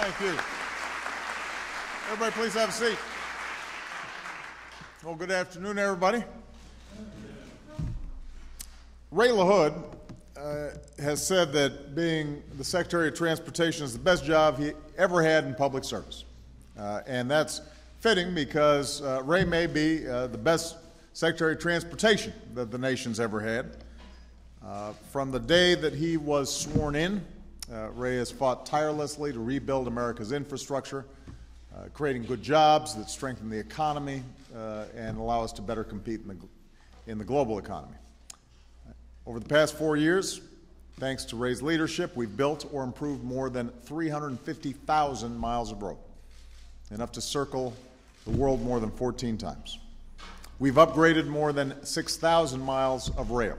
Thank you. Everybody, please have a seat. Well, good afternoon, everybody. Ray LaHood has said that being the Secretary of Transportation is the best job he ever had in public service. And that's fitting because Ray may be the best Secretary of Transportation that the nation's ever had. From the day that he was sworn in, Ray has fought tirelessly to rebuild America's infrastructure, creating good jobs that strengthen the economy and allow us to better compete in the global economy. Over the past 4 years, thanks to Ray's leadership, we've built or improved more than 350,000 miles of road, enough to circle the world more than 14 times. We've upgraded more than 6,000 miles of rail,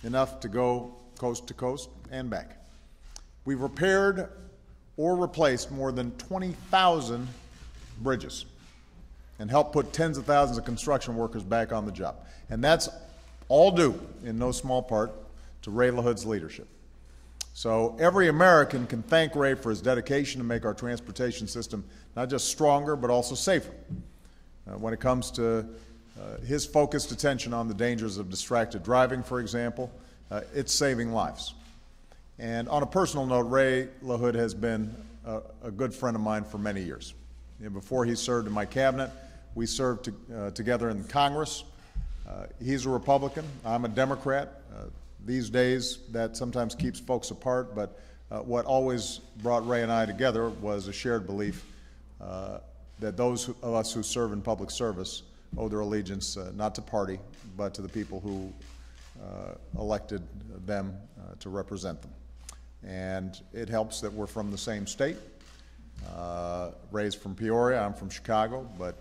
enough to go coast to coast and back. We've repaired or replaced more than 20,000 bridges and helped put tens of thousands of construction workers back on the job. And that's all due, in no small part, to Ray LaHood's leadership. So every American can thank Ray for his dedication to make our transportation system not just stronger, but also safer. When it comes to his focused attention on the dangers of distracted driving, for example, it's saving lives. And on a personal note, Ray LaHood has been a good friend of mine for many years. Before he served in my cabinet, we served together in Congress. He's a Republican, I'm a Democrat. These days, that sometimes keeps folks apart, but what always brought Ray and I together was a shared belief that those of us who serve in public service owe their allegiance not to party, but to the people who elected them to represent them. And it helps that we're from the same state. Ray's from Peoria, I'm from Chicago, but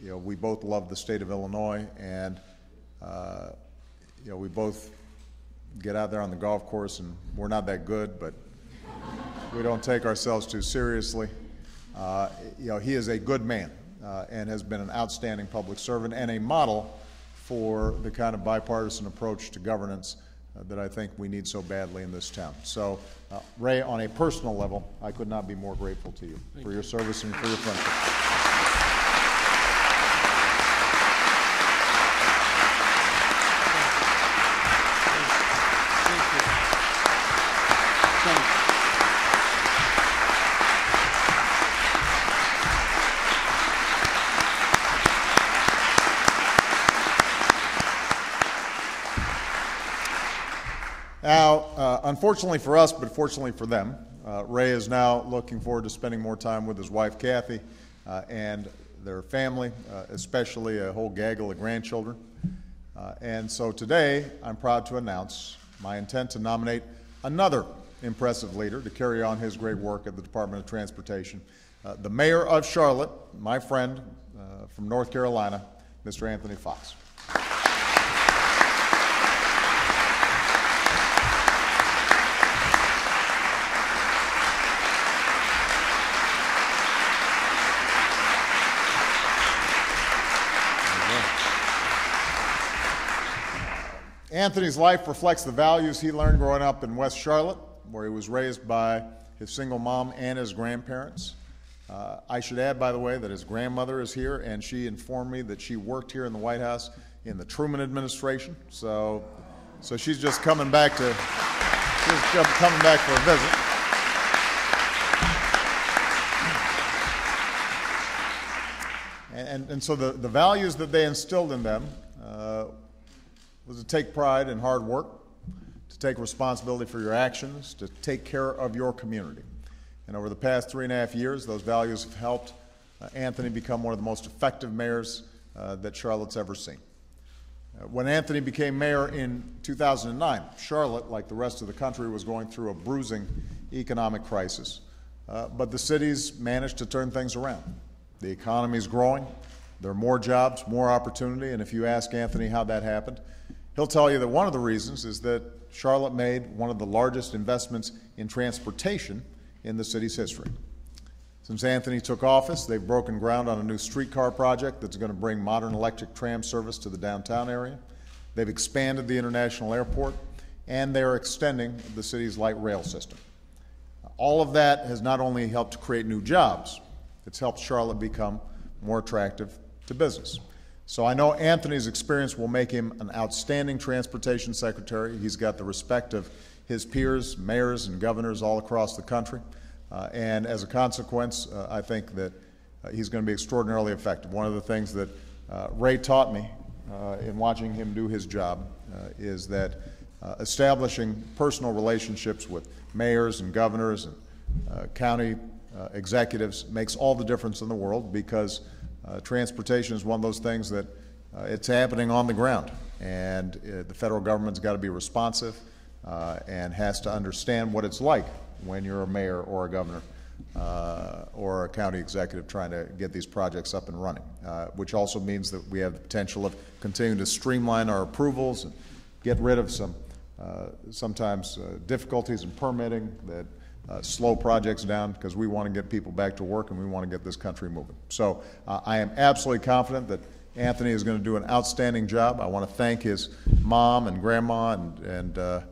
we both love the state of Illinois, and we both get out there on the golf course, and we're not that good, but we don't take ourselves too seriously. He is a good man and has been an outstanding public servant and a model for the kind of bipartisan approach to governance that I think we need so badly in this town. So, Ray, on a personal level, I could not be more grateful to you for your service and for your friendship. Now, unfortunately for us, but fortunately for them, Ray is now looking forward to spending more time with his wife, Kathy, and their family, especially a whole gaggle of grandchildren. And so today, I'm proud to announce my intent to nominate another impressive leader to carry on his great work at the Department of Transportation, the Mayor of Charlotte, my friend from North Carolina, Mr. Anthony Foxx. Anthony's life reflects the values he learned growing up in West Charlotte, where he was raised by his single mom and his grandparents. I should add, by the way, that his grandmother is here, and she informed me that she worked here in the White House in the Truman administration. So she's just coming back for a visit. And so the values that they instilled in them was to take pride in hard work, to take responsibility for your actions, to take care of your community. And over the past 3.5 years, those values have helped Anthony become one of the most effective mayors that Charlotte's ever seen. When Anthony became mayor in 2009, Charlotte, like the rest of the country, was going through a bruising economic crisis. But the city's managed to turn things around. The economy's growing, there are more jobs, more opportunity, and if you ask Anthony how that happened, he'll tell you that one of the reasons is that Charlotte made one of the largest investments in transportation in the city's history. Since Anthony took office, they've broken ground on a new streetcar project that's going to bring modern electric tram service to the downtown area. They've expanded the international airport, and they're extending the city's light rail system. All of that has not only helped create new jobs, it's helped Charlotte become more attractive to business. So I know Anthony's experience will make him an outstanding transportation secretary. He's got the respect of his peers, mayors and governors all across the country. And as a consequence, I think that he's going to be extraordinarily effective. One of the things that Ray taught me in watching him do his job is that establishing personal relationships with mayors and governors and county executives makes all the difference in the world, because transportation is one of those things that it's happening on the ground, and the federal government's got to be responsive and has to understand what it's like when you're a mayor or a governor or a county executive trying to get these projects up and running, which also means that we have the potential of continuing to streamline our approvals and get rid of some sometimes difficulties in permitting that slow projects down, because we want to get people back to work and we want to get this country moving. So I am absolutely confident that Anthony is going to do an outstanding job. I want to thank his mom and grandma and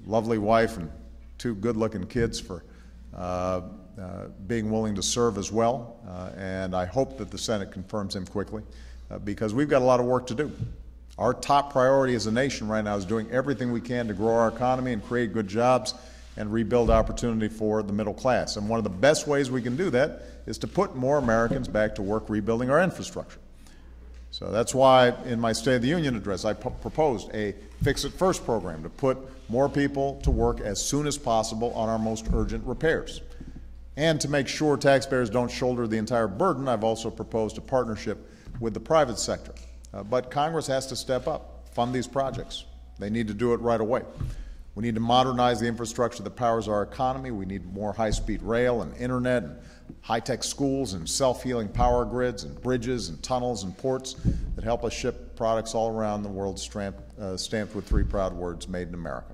lovely wife and two good-looking kids for being willing to serve as well. And I hope that the Senate confirms him quickly, because we've got a lot of work to do. Our top priority as a nation right now is doing everything we can to grow our economy and create good jobs and rebuild opportunity for the middle class. And one of the best ways we can do that is to put more Americans back to work rebuilding our infrastructure. So that's why in my State of the Union address I proposed a Fix It First program to put more people to work as soon as possible on our most urgent repairs. And to make sure taxpayers don't shoulder the entire burden, I've also proposed a partnership with the private sector. But Congress has to step up, fund these projects. They need to do it right away. We need to modernize the infrastructure that powers our economy. We need more high-speed rail and internet, and high-tech schools and self-healing power grids and bridges and tunnels and ports that help us ship products all around the world stamped with three proud words, made in America.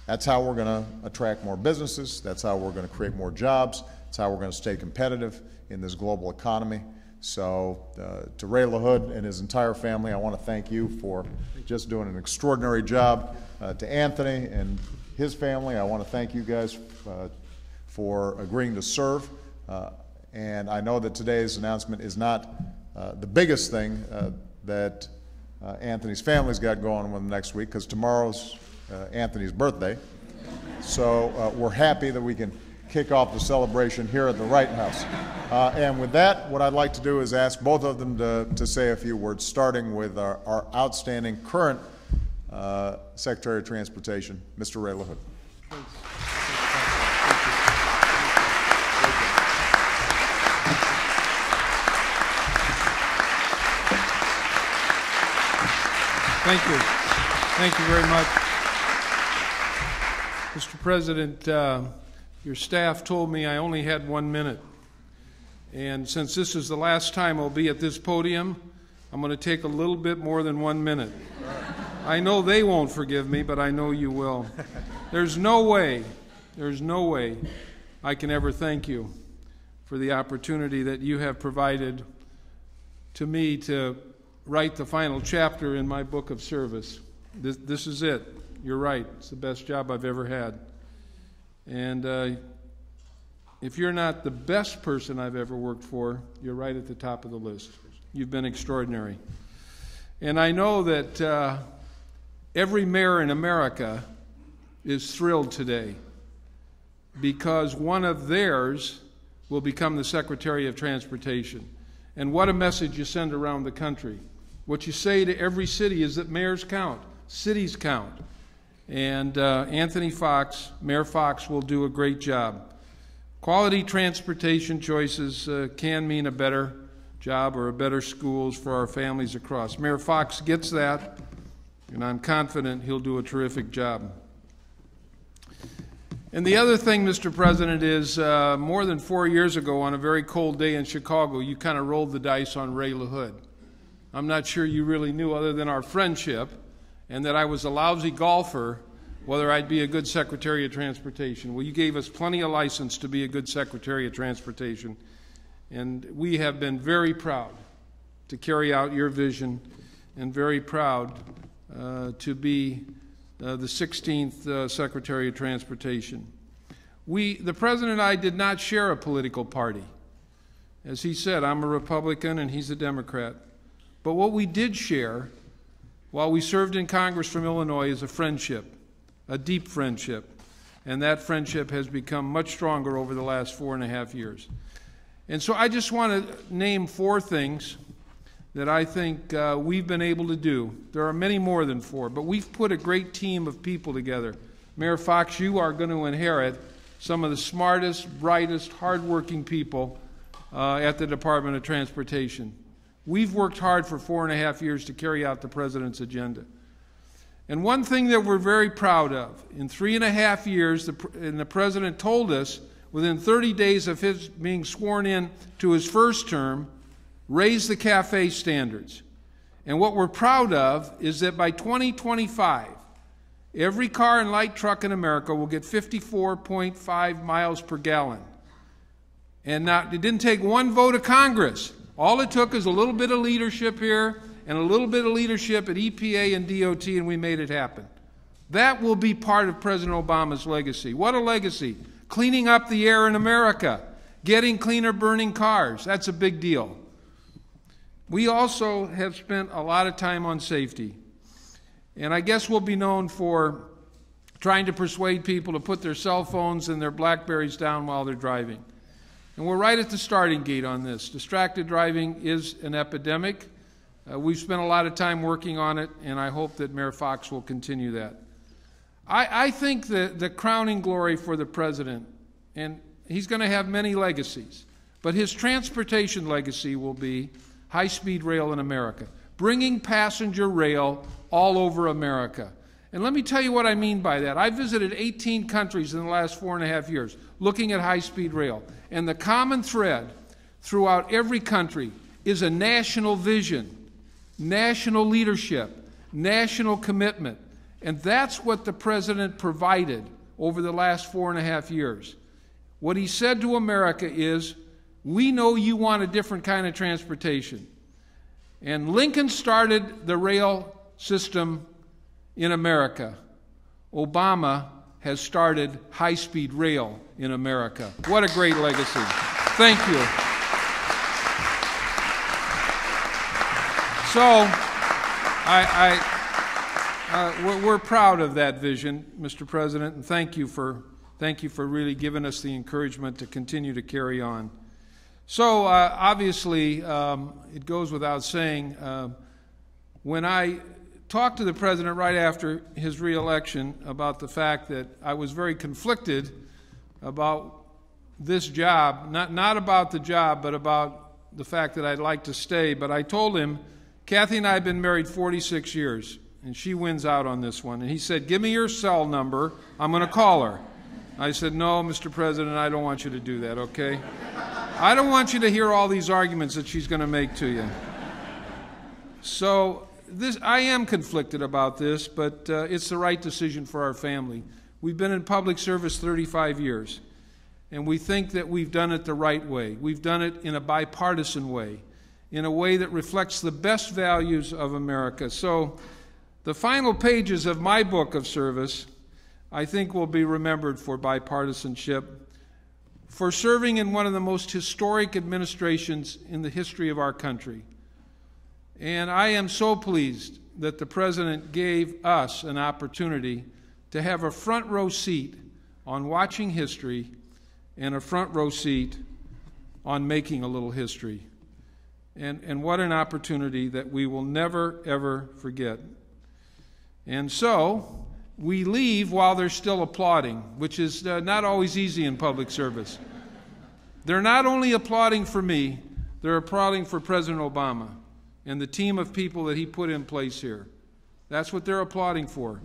That's how we're going to attract more businesses. That's how we're going to create more jobs. That's how we're going to stay competitive in this global economy. So to Ray LaHood and his entire family, I want to thank you for just doing an extraordinary job. To Anthony and his family, I want to thank you guys for agreeing to serve. And I know that today's announcement is not the biggest thing that Anthony's family's got going on next week, because tomorrow's Anthony's birthday. So we're happy that we can kick off the celebration here at the Wright House. And with that, what I'd like to do is ask both of them to say a few words, starting with our outstanding current Secretary of Transportation, Mr. Ray LaHood. Thank you. Thank you very much. Mr. President, your staff told me I only had 1 minute. And since this is the last time I'll be at this podium, I'm going to take a little bit more than 1 minute. I know they won't forgive me, but I know you will. There's no way I can ever thank you for the opportunity that you have provided to me to write the final chapter in my book of service. This is it. You're right. It's the best job I've ever had. And if you're not the best person I've ever worked for, you're right at the top of the list. You've been extraordinary. And I know that every mayor in America is thrilled today, because one of theirs will become the Secretary of Transportation. And what a message you send around the country. What you say to every city is that mayors count, cities count. And Anthony Foxx, Mayor Foxx, will do a great job. Quality transportation choices can mean a better job or a better schools for our families across. Mayor Foxx gets that, and I'm confident he'll do a terrific job. And the other thing, Mr. President, is more than 4 years ago on a very cold day in Chicago, you kind of rolled the dice on Ray LaHood. I'm not sure you really knew, other than our friendship, and that I was a lousy golfer, whether I'd be a good Secretary of Transportation. Well, you gave us plenty of license to be a good Secretary of Transportation, and we have been very proud to carry out your vision, and very proud to be the 16th Secretary of Transportation. The President and I did not share a political party. As he said, I'm a Republican and he's a Democrat. But what we did share while we served in Congress from Illinois is a friendship, a deep friendship. And that friendship has become much stronger over the last 4.5 years. And so I just want to name 4 things that I think we've been able to do. There are many more than 4, but we've put a great team of people together. Mayor Foxx, you are going to inherit some of the smartest, brightest, hardworking people at the Department of Transportation. We've worked hard for 4.5 years to carry out the President's agenda. And one thing that we're very proud of, in 3.5 years, the President told us, within 30 days of his being sworn in to his first term, raise the CAFE standards. And what we're proud of is that by 2025, every car and light truck in America will get 54.5 miles per gallon. And it didn't take one vote of Congress. All it took is a little bit of leadership here and a little bit of leadership at EPA and DOT, and we made it happen. That will be part of President Obama's legacy. What a legacy. Cleaning up the air in America, getting cleaner burning cars. That's a big deal. We also have spent a lot of time on safety. And I guess we'll be known for trying to persuade people to put their cell phones and their BlackBerries down while they're driving. And we're right at the starting gate on this. Distracted driving is an epidemic. We've spent a lot of time working on it, and I hope that Mayor Foxx will continue that. I think the crowning glory for the President, and he's going to have many legacies, but his transportation legacy will be high-speed rail in America, bringing passenger rail all over America. And let me tell you what I mean by that. I visited 18 countries in the last 4.5 years looking at high-speed rail. And the common thread throughout every country is a national vision, national leadership, national commitment. And that's what the President provided over the last 4.5 years. What he said to America is, we know you want a different kind of transportation. And Lincoln started the rail system in America. Obama has started high-speed rail in America. What a great legacy. Thank you. So, we're proud of that vision, Mr. President, and thank you for really giving us the encouragement to continue to carry on. So, obviously, it goes without saying, when I talked to the President right after his re-election about the fact that I was very conflicted about this job, not about the job, but about the fact that I'd like to stay. But I told him, Kathy and I have been married 46 years, and she wins out on this one. And he said, give me your cell number. I'm going to call her. I said, no, Mr. President, I don't want you to do that, okay? I don't want you to hear all these arguments that she's going to make to you. So I am conflicted about this, but it's the right decision for our family. We've been in public service 35 years, and we think that we've done it the right way. We've done it in a bipartisan way, in a way that reflects the best values of America. So the final pages of my book of service, I think, will be remembered for bipartisanship, for serving in one of the most historic administrations in the history of our country. And I am so pleased that the President gave us an opportunity to have a front row seat on watching history and a front row seat on making a little history. And what an opportunity that we will never, ever forget. And so we leave while they're still applauding, which is not always easy in public service. They're not only applauding for me, they're applauding for President Obama and the team of people that he put in place here. That's what they're applauding for.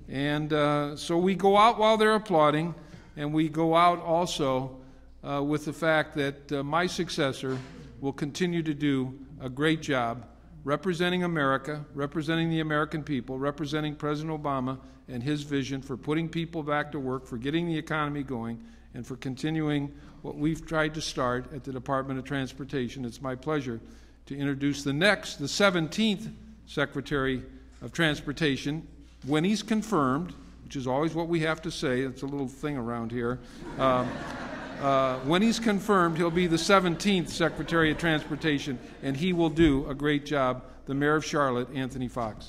And so we go out while they're applauding, and we go out also with the fact that my successor will continue to do a great job representing America, representing the American people, representing President Obama and his vision for putting people back to work, for getting the economy going, and for continuing what we've tried to start at the Department of Transportation. It's my pleasure to introduce the 17th Secretary of Transportation, when he's confirmed, which is always what we have to say. It's a little thing around here. When he's confirmed, he'll be the 17th Secretary of Transportation, and he will do a great job. The Mayor of Charlotte, Anthony Foxx.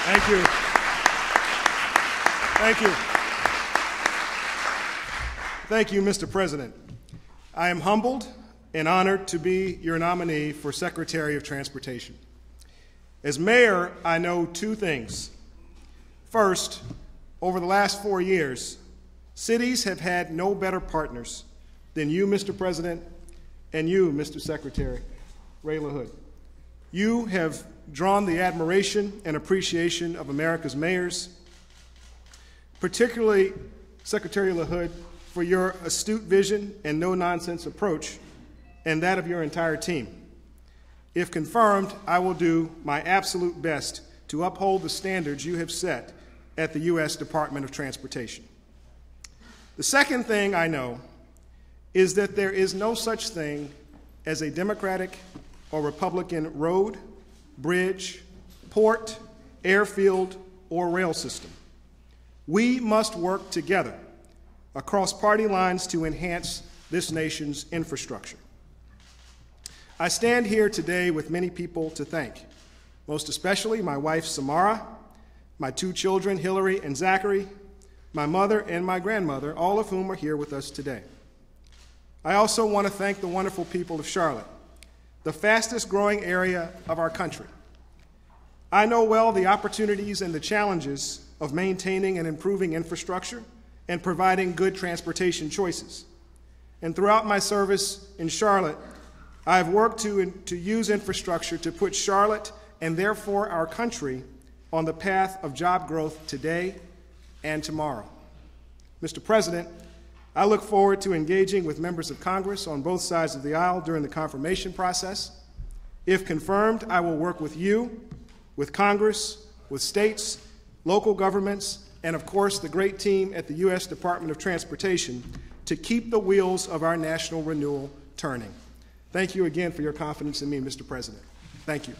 Thank you. Thank you. Thank you, Mr. President. I am humbled and honored to be your nominee for Secretary of Transportation. As mayor, I know two things. First, over the last 4 years, cities have had no better partners than you, Mr. President, and you, Mr. Secretary, Ray LaHood. You have drawn the admiration and appreciation of America's mayors, particularly Secretary LaHood, for your astute vision and no-nonsense approach, and that of your entire team. If confirmed, I will do my absolute best to uphold the standards you have set at the U.S. Department of Transportation. The second thing I know is that there is no such thing as a Democratic or Republican road, bridge, port, airfield, or rail system. We must work together across party lines to enhance this nation's infrastructure. I stand here today with many people to thank, most especially my wife, Samara, my two children, Hillary and Zachary, my mother and my grandmother, all of whom are here with us today. I also want to thank the wonderful people of Charlotte, the fastest growing area of our country. I know well the opportunities and the challenges of maintaining and improving infrastructure and providing good transportation choices. And throughout my service in Charlotte, I've worked to use infrastructure to put Charlotte and therefore our country on the path of job growth today and tomorrow. Mr. President, I look forward to engaging with members of Congress on both sides of the aisle during the confirmation process. If confirmed, I will work with you, with Congress, with states, local governments, and of course the great team at the U.S. Department of Transportation to keep the wheels of our national renewal turning. Thank you again for your confidence in me, Mr. President. Thank you.